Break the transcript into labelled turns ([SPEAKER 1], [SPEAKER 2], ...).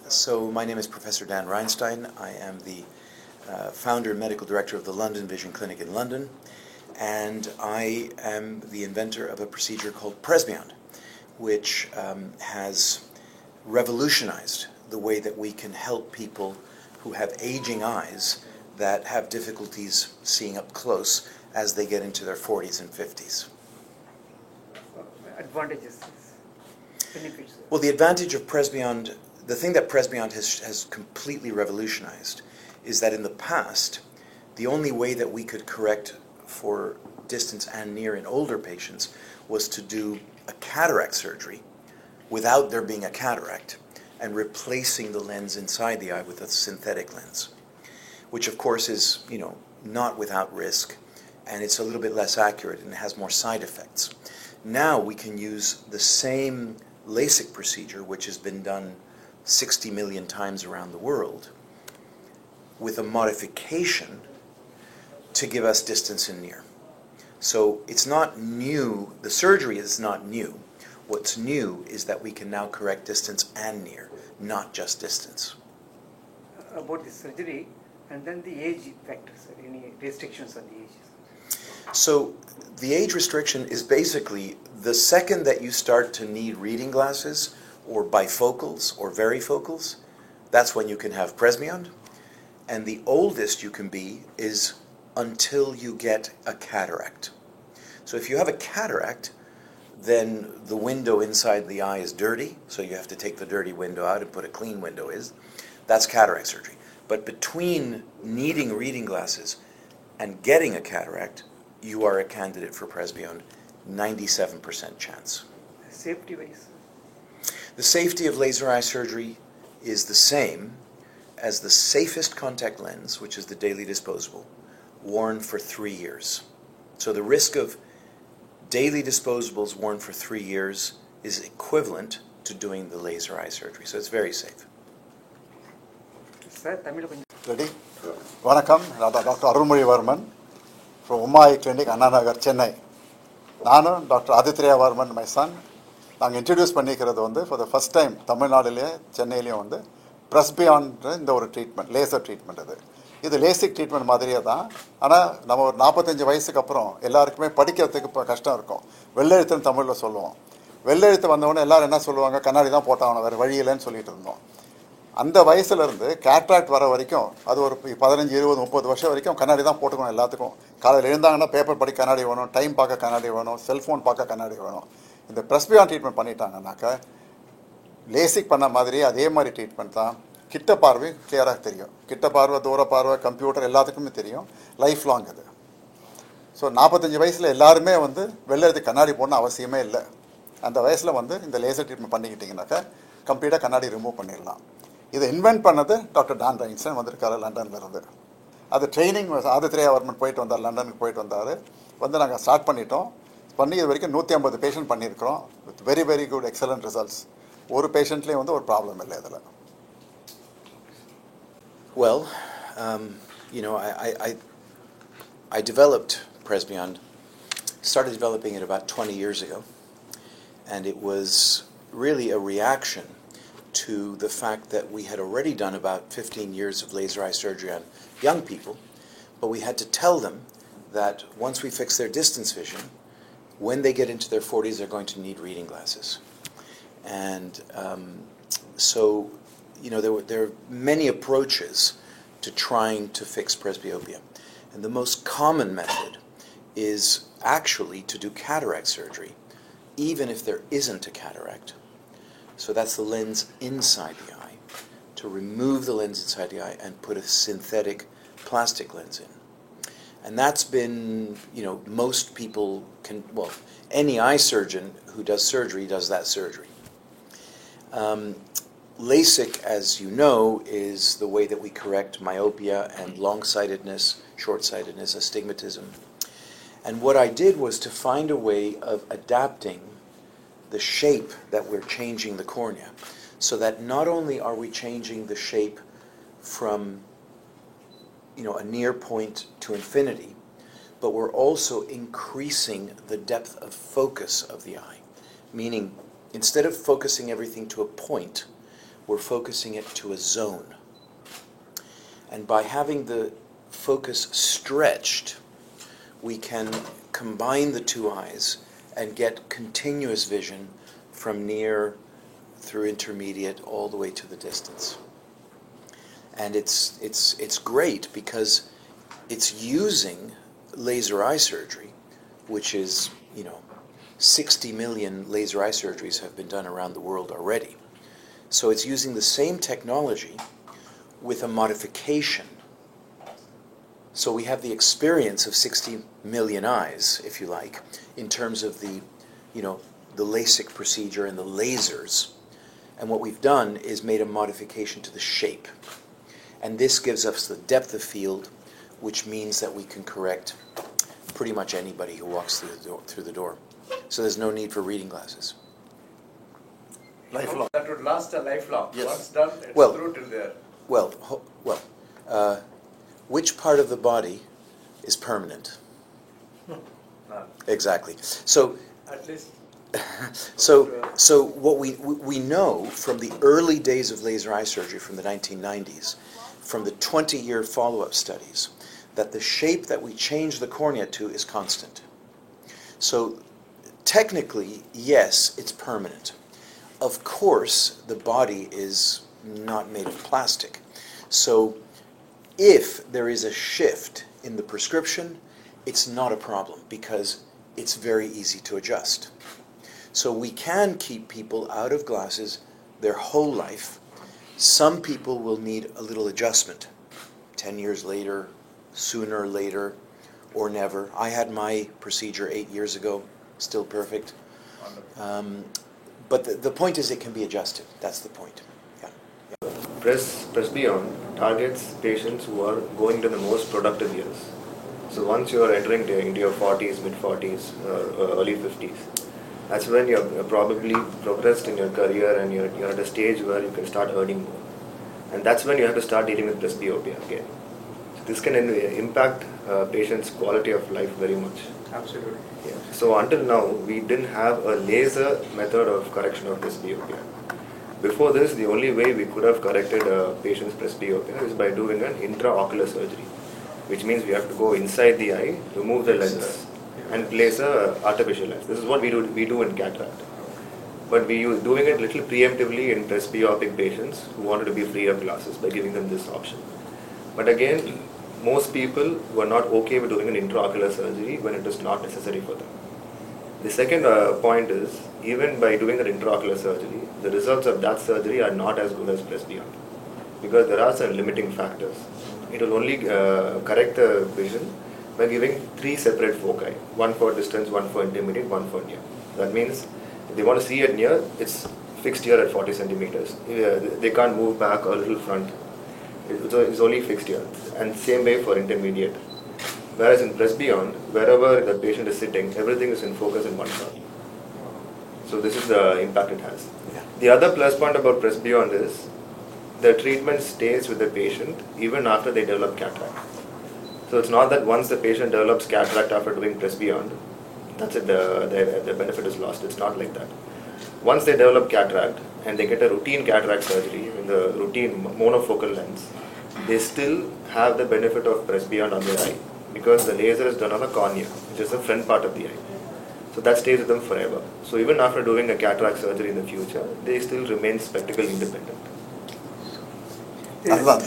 [SPEAKER 1] So my name is Professor Dan Reinstein. I am the founder and medical director of the London Vision Clinic in London, and I am the inventor of a procedure called Presbyond, which has revolutionized the way that we can help people who have aging eyes that have difficulties seeing up close as they get into their 40s and 50s.
[SPEAKER 2] Advantages, benefits.
[SPEAKER 1] Well, the advantage of Presbyond, the thing that Presbyond has completely revolutionized is that in the past, the only way that we could correct for distance and near in older patients was to do a cataract surgery without there being a cataract and replacing the lens inside the eye with a synthetic lens, which of course is, not without risk, and it's a little bit less accurate and it has more side effects. Now we can use the same LASIK procedure, which has been done 60 million times around the world, with a modification to give us distance and near. So it's not new, the surgery is not new. What's new is that we can now correct distance and near, not just distance.
[SPEAKER 2] About the surgery and then the age factors, any restrictions on the age?
[SPEAKER 1] So the age restriction is basically the second that you start to need reading glasses or bifocals or varifocals, that's when you can have Presbyond. And the oldest you can be is until you get a cataract. So if you have a cataract, then the window inside the eye is dirty, so you have to take the dirty window out and put a clean window in. That's cataract surgery. But between needing reading glasses and getting a cataract, you are a candidate for Presbyond, 97% chance.
[SPEAKER 2] Safety-wise?
[SPEAKER 1] The safety of laser eye surgery is the same as the safest contact lens, which is the daily disposable, worn for 3 years. So the risk of daily disposables worn for 3 years is equivalent to doing the laser eye surgery. So it's very safe.
[SPEAKER 2] Sir, Tamil.
[SPEAKER 3] Ready? Vanakkam, Dr. Arunmozhi Varman from Umai Clinic, Anna Nagar, Chennai. Nanu, Dr. Aditya Varman, my son, நாங்கள் introduce பண்ணிக்கிறது for the first time தமிழ்நாடுலேயே சென்னையிலையும் ப்ரெஸ்பியாண்ட் இந்த ஒரு treatment, laser treatment. இது LASIK treatment மாதிரியே தான். ஆனால் நம்ம ஒரு 45 வயசுக்கு அப்புறம் எல்லாருக்குமே படிக்கிறதுக்கு இப்போ கஷ்டம் இருக்கும். வெள்ளெழுத்துன்னு தமிழில் சொல்லுவோம். வெள்ளெழுத்து வந்தவொடனே எல்லோரும் என்ன சொல்லுவாங்க, கண்ணாடி தான் போட்டாகணும், வேறு வழி இல்லைன்னு சொல்லிட்டு இருந்தோம். அந்த வயசுலேருந்து கேட்ராக்ட் வர வரைக்கும் அது ஒரு 15, 20, 30 வருஷம் வரைக்கும் கண்ணாடி தான் போட்டுக்கணும் எல்லாத்துக்கும். காலையில் எழுந்தாங்கன்னா பேப்பர் படி கண்ணாடி வேணும், டைம் பார்க்க கண்ணாடி வேணும், செல்ஃபோன் பார்க்க கண்ணாடி வேணும். இந்த ப்ரெஸ்பியாண்ட் ட்ரீட்மெண்ட் பண்ணிட்டாங்கன்னாக்கா லேசிக் பண்ண மாதிரி அதே மாதிரி ட்ரீட்மெண்ட் தான். கிட்ட பார்வை கிளியராக தெரியும், கிட்ட பார்வை, தூர பார்வை, கம்ப்யூட்டர் எல்லாத்துக்குமே தெரியும், லைஃப் லாங் அது. ஸோ 45 வயசில் எல்லாருமே வெள்ளெழுத்து கண்ணாடி போடணும் அவசியமே இல்லை. அந்த வயசில் இந்த லேசர் ட்ரீட்மெண்ட் பண்ணிக்கிட்டிங்கனாக்கா கம்ப்ளீட்டாக கண்ணாடி ரிமூவ் பண்ணிடலாம். இதை இன்வென்ட் பண்ணது டாக்டர் டான் ரைன்ஸ்டன் வந்திருக்காரு லண்டன்லேருந்து. அது ட்ரைனிங் ஆதித்யா வர்மன் போயிட்டு வந்தார், லண்டனுக்கு போயிட்டு வந்தார். நாங்கள் ஸ்டார்ட் பண்ணிட்டோம். பண்ணி இது வரைக்கும் 150 பேஷண்ட் பண்ணியிருக்கிறோம் with very very good excellent results. ஒரு பேஷண்ட்லேயும் ஒரு ப்ராப்ளம் இல்லை இதில்.
[SPEAKER 1] Well, I developed Presbyond, started developing it about 20 years ago, and it was really a reaction to the fact that we had already done about 15 years of laser eye surgery on young people, but we had to tell them that once we fix their distance vision, when they get into their 40s, they're going to need reading glasses. And so, there are many approaches to trying to fix presbyopia. And the most common method is actually to do cataract surgery, even if there isn't a cataract. So that's the lens inside the eye, to remove the lens inside the eye and put a synthetic plastic lens in. And that's been, most people can, any eye surgeon who does surgery does that surgery. LASIK, as you know, is the way that we correct myopia and long-sightedness, short-sightedness, astigmatism. And what I did was to find a way of adapting the shape that we're changing the cornea, so that not only are we changing the shape from a near point to infinity, but we're also increasing the depth of focus of the eye. Meaning, instead of focusing everything to a point, we're focusing it to a zone. And by having the focus stretched, we can combine the two eyes and get continuous vision from near through intermediate all the way to the distance. And it's great because it's using laser eye surgery, which is, 60 million laser eye surgeries have been done around the world already. So it's using the same technology with a modification. So we have the experience of 60 million eyes, if you like, in terms of the LASIK procedure and the lasers. And what we've done is made a modification to the shape. And this gives us the depth of field, which means that we can correct pretty much anybody who walks through the door. So there's no need for reading glasses.
[SPEAKER 3] Lifelong.
[SPEAKER 4] That would last a lifelong.
[SPEAKER 3] Yes.
[SPEAKER 4] Once done, it's
[SPEAKER 1] Well-
[SPEAKER 4] through till there.
[SPEAKER 1] Which part of the body is permanent?
[SPEAKER 4] None.
[SPEAKER 1] Exactly. So
[SPEAKER 4] At least
[SPEAKER 1] So what we know from the early days of laser eye surgery from the 1990s, from the 20-year follow-up studies, that the shape that we change the cornea to is constant. So technically, yes, it's permanent. Of course, the body is not made of plastic. So if there is a shift in the prescription, it's not a problem because it's very easy to adjust. So we can keep people out of glasses their whole life. Some people will need a little adjustment, 10 years later, sooner, later, or never. I had my procedure 8 years ago, still perfect. But the point is it can be adjusted. That's the point. Yeah.
[SPEAKER 5] Presbyon targets patients who are going to the most productive years. So once you are entering into your 40s, mid-40s, or early 50s, that's when you're probably progressed in your career and you're at a stage where you can start earning more. And that's when you have to start dealing with presbyopia again. So this can impact patients' quality of life very much.
[SPEAKER 4] absolutely.
[SPEAKER 5] Yeah. So until now, we didn't have a laser method of correction of presbyopia. Before this, the only way we could have corrected a patient's presbyopia is by doing an intraocular surgery, which means we have to go inside the eye, remove the lens, and place a artificial lens. This is what we do in cataract. But we are doing it little preemptively in presbyopic patients who wanted to be free of glasses by giving them this option. But again, most people were not okay with doing an intraocular surgery when it is not necessary for them. The second point is, even by doing an intraocular surgery, the results of that surgery are not as good as presbyon, because there are some limiting factors. It will only correct the vision by giving 3 separate foci, one for distance, one for intermediate, one for near. That means if they want to see it near, it's fixed here at 40 centimeters. They can't move back or a little front. It's only fixed here. And same way for intermediate. Whereas in presbyon, wherever the patient is sitting, everything is in focus in one shot. So this is the impact it has.
[SPEAKER 1] Yeah.
[SPEAKER 5] The other plus point about presbyon is the treatment stays with the patient even after they develop cataract. So it's not that once the patient develops cataract after doing presbyon, that's it, the benefit is lost. It's not like that. Once they develop cataract and they get a routine cataract surgery in the routine monofocal lens, they still have the benefit of presbyon on their eye because the laser is done on the cornea, which is the front part of the eye. So that stays with them forever. So even after doing a cataract surgery in the future, they still remain spectacle independent.
[SPEAKER 3] அதுதான்